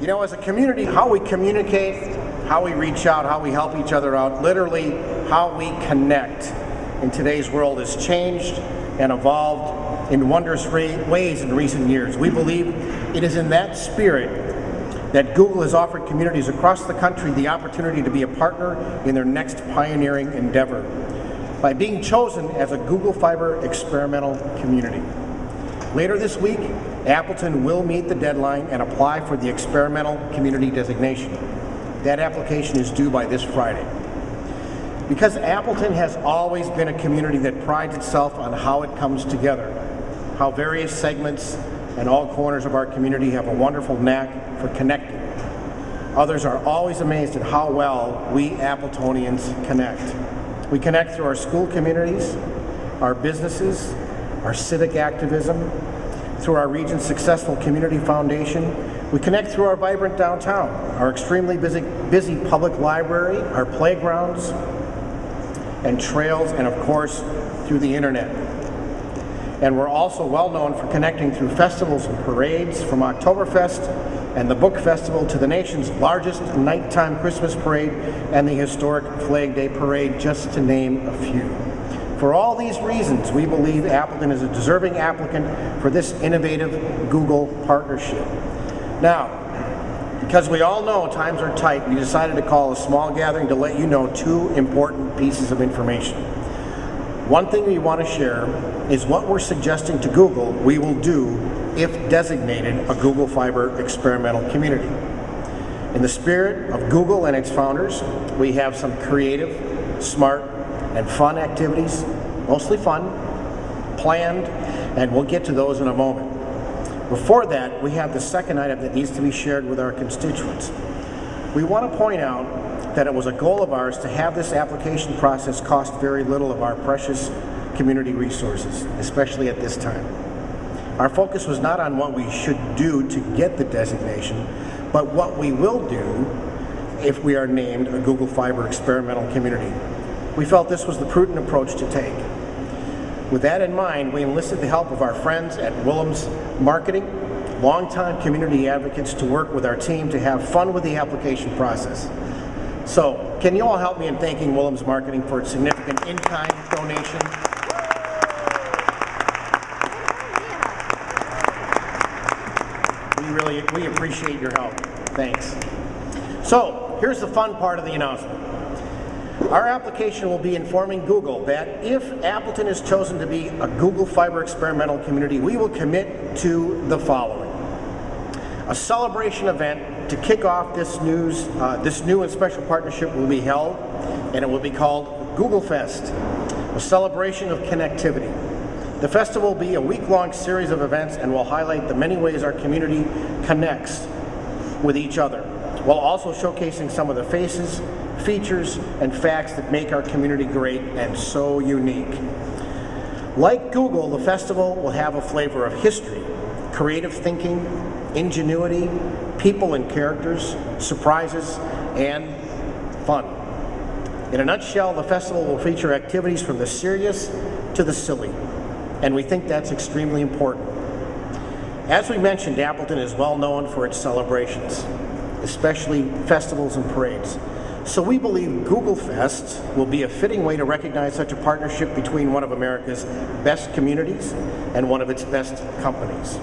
You know, as a community, how we communicate, how we reach out, how we help each other out, literally how we connect in today's world has changed and evolved in wondrous ways in recent years. We believe it is in that spirit that Google has offered communities across the country the opportunity to be a partner in their next pioneering endeavor by being chosen as a Google Fiber experimental community. Later this week, Appleton will meet the deadline and apply for the experimental community designation. That application is due by this Friday. Because Appleton has always been a community that prides itself on how it comes together, how various segments and all corners of our community have a wonderful knack for connecting. Others are always amazed at how well we Appletonians connect. We connect through our school communities, our businesses, our civic activism, through our region's successful community foundation. We connect through our vibrant downtown, our extremely busy public library, our playgrounds and trails, and of course, through the internet. And we're also well known for connecting through festivals and parades, from Oktoberfest and the Book Festival to the nation's largest nighttime Christmas parade and the historic Flag Day Parade, just to name a few. For all these reasons, we believe Appleton is a deserving applicant for this innovative Google partnership. Now, because we all know times are tight, we decided to call a small gathering to let you know two important pieces of information. One thing we want to share is what we're suggesting to Google we will do if designated a Google Fiber experimental community. In the spirit of Google and its founders, we have some creative, smart, and fun activities, mostly fun, planned, and we'll get to those in a moment. Before that, we have the second item that needs to be shared with our constituents. We want to point out that it was a goal of ours to have this application process cost very little of our precious community resources, especially at this time. Our focus was not on what we should do to get the designation, but what we will do if we are named a Google Fiber experimental community. We felt this was the prudent approach to take. With that in mind, we enlisted the help of our friends at Willems Marketing, longtime community advocates, to work with our team to have fun with the application process. So, can you all help me in thanking Willems Marketing for its significant in-kind donation? We appreciate your help. Thanks. So, here's the fun part of the announcement. Our application will be informing Google that if Appleton is chosen to be a Google Fiber experimental community, we will commit to the following. A celebration event to kick off this new and special partnership will be held, and it will be called Google Fest, a celebration of connectivity. The festival will be a week-long series of events and will highlight the many ways our community connects with each other, while also showcasing some of the faces, features, and facts that make our community great and so unique. Like Google, the festival will have a flavor of history, creative thinking, ingenuity, people and characters, surprises, and fun. In a nutshell, the festival will feature activities from the serious to the silly, and we think that's extremely important. As we mentioned, Appleton is well known for its celebrations, especially festivals and parades. So we believe Google Fest will be a fitting way to recognize such a partnership between one of America's best communities and one of its best companies.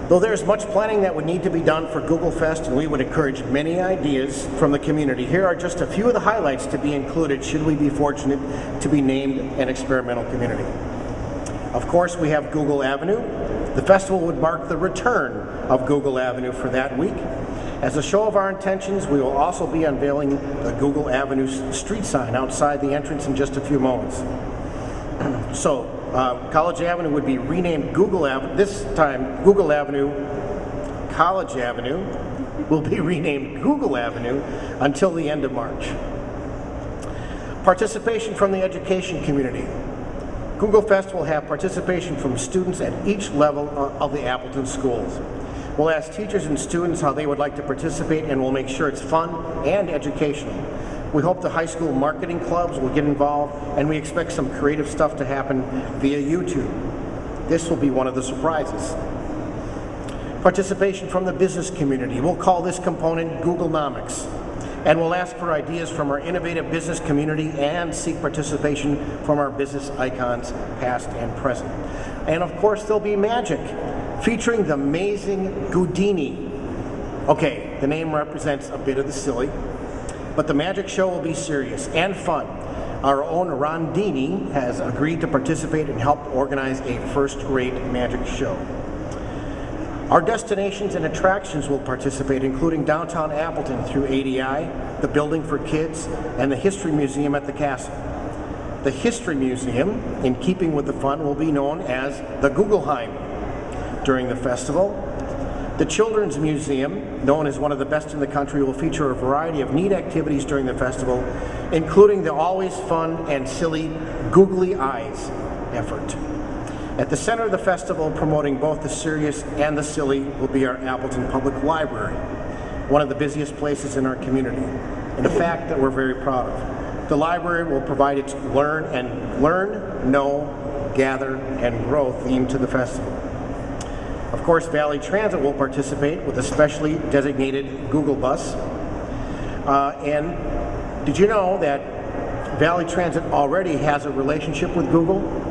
Though there's much planning that would need to be done for Google Fest, and we would encourage many ideas from the community, here are just a few of the highlights to be included should we be fortunate to be named an experimental community. Of course, we have Google Avenue. The festival would mark the return of Google Avenue for that week. As a show of our intentions, we will also be unveiling the Google Avenue street sign outside the entrance in just a few moments. So, College Avenue would be renamed Google Avenue. This time, Google Avenue, College Avenue will be renamed Google Avenue until the end of March. Participation from the education community. Google Fest will have participation from students at each level of the Appleton schools. We'll ask teachers and students how they would like to participate, and we'll make sure it's fun and educational. We hope the high school marketing clubs will get involved, and we expect some creative stuff to happen via YouTube. This will be one of the surprises. Participation from the business community. We'll call this component Googlenomics. And we'll ask for ideas from our innovative business community and seek participation from our business icons, past and present. And of course, there'll be magic, featuring the amazing Goodini. Okay, the name represents a bit of the silly, but the magic show will be serious and fun. Our own Rondini has agreed to participate and help organize a first-rate magic show. Our destinations and attractions will participate, including downtown Appleton through ADI, the Building for Kids, and the History Museum at the Castle. The History Museum, in keeping with the fun, will be known as the Googleheim during the festival. The Children's Museum, known as one of the best in the country, will feature a variety of neat activities during the festival, including the always fun and silly Googly Eyes effort. At the center of the festival, promoting both the serious and the silly, will be our Appleton Public Library, one of the busiest places in our community, and a fact that we're very proud of. The library will provide its learn, know, gather, and grow theme to the festival. Of course, Valley Transit will participate with a specially designated Google bus. And did you know that Valley Transit already has a relationship with Google?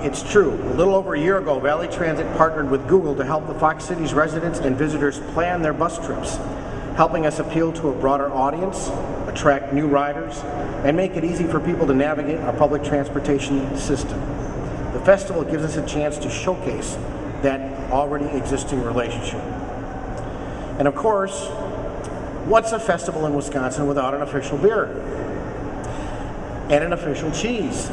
It's true. A little over a year ago, Valley Transit partnered with Google to help the Fox Cities residents and visitors plan their bus trips, helping us appeal to a broader audience, attract new riders, and make it easy for people to navigate our public transportation system. The festival gives us a chance to showcase that already existing relationship. And of course, what's a festival in Wisconsin without an official beer? And an official cheese.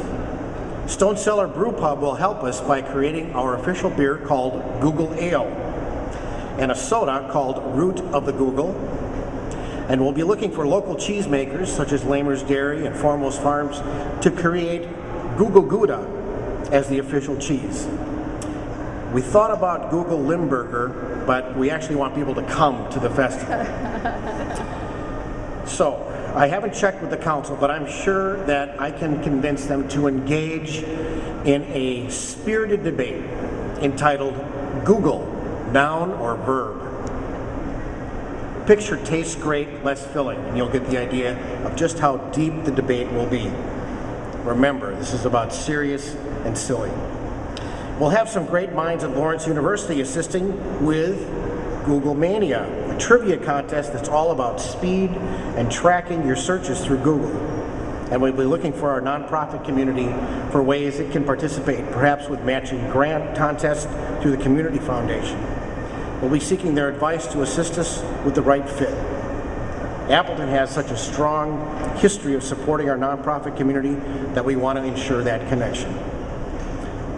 Stone Cellar Brew Pub will help us by creating our official beer called Google Ale, and a soda called Root of the Google. And we'll be looking for local cheesemakers such as Lamer's Dairy and Foremost Farms to create Google Gouda as the official cheese. We thought about Google Limburger, but we actually want people to come to the festival. So, I haven't checked with the council, but I'm sure that I can convince them to engage in a spirited debate entitled Google, Noun or Verb. Picture tastes great, less filling, and you'll get the idea of just how deep the debate will be. Remember, this is about serious and silly. We'll have some great minds at Lawrence University assisting with Google Mania, a trivia contest that's all about speed and tracking your searches through Google. And we'll be looking for our nonprofit community for ways it can participate, perhaps with matching grant contests through the Community Foundation. We'll be seeking their advice to assist us with the right fit. Appleton has such a strong history of supporting our nonprofit community that we want to ensure that connection.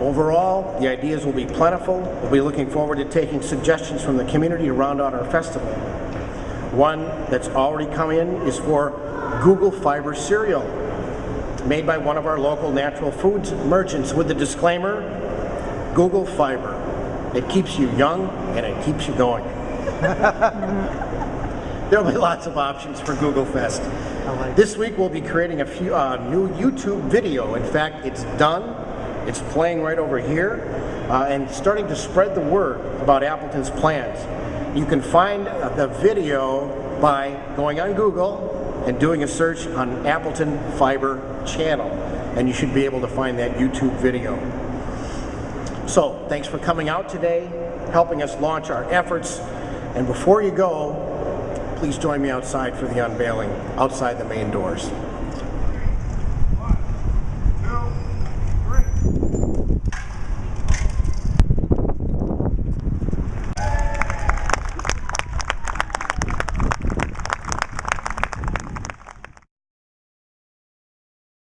Overall, the ideas will be plentiful. We'll be looking forward to taking suggestions from the community to round out our festival. One that's already come in is for Google Fiber cereal, made by one of our local natural foods merchants with the disclaimer, Google Fiber. It keeps you young and it keeps you going. There'll be lots of options for Google Fest. This week we'll be creating a few new YouTube video. In fact, it's done. It's playing right over here and starting to spread the word about Appleton's plans. You can find the video by going on Google and doing a search on Appleton Fiber Channel, and you should be able to find that YouTube video. So, thanks for coming out today, helping us launch our efforts, and before you go, please join me outside for the unveiling, outside the main doors.